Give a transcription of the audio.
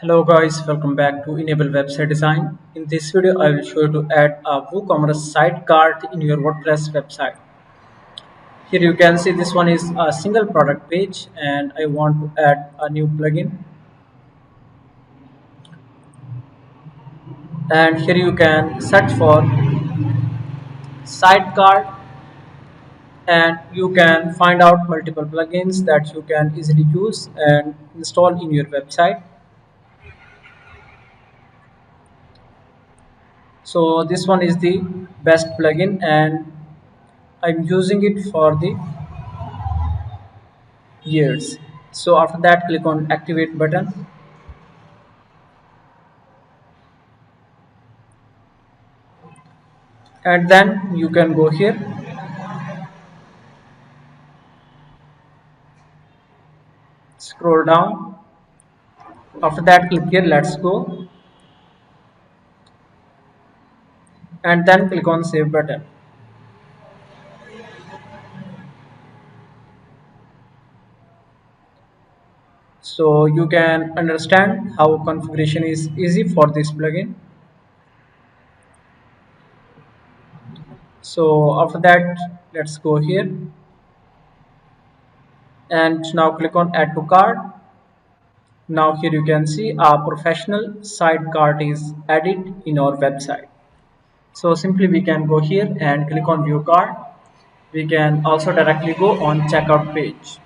Hello guys, welcome back to Enable Website Design. In this video, I will show you to add a WooCommerce sidecar in your WordPress website. Here you can see this one is a single product page and I want to add a new plugin. And here you can search for sidecar and you can find out multiple plugins that you can easily use and install in your website. So this one is the best plugin and I'm using it for the years. So after that, click on activate button and then you can go here, scroll down. After that, click here, let's go, and then click on save button. So you can understand how configuration is easy for this plugin. So after that, let's go here and now click on add to cart. Now here you can see our professional site cart is added in our website. So simply we can go here and click on view cart. We can also directly go on checkout page.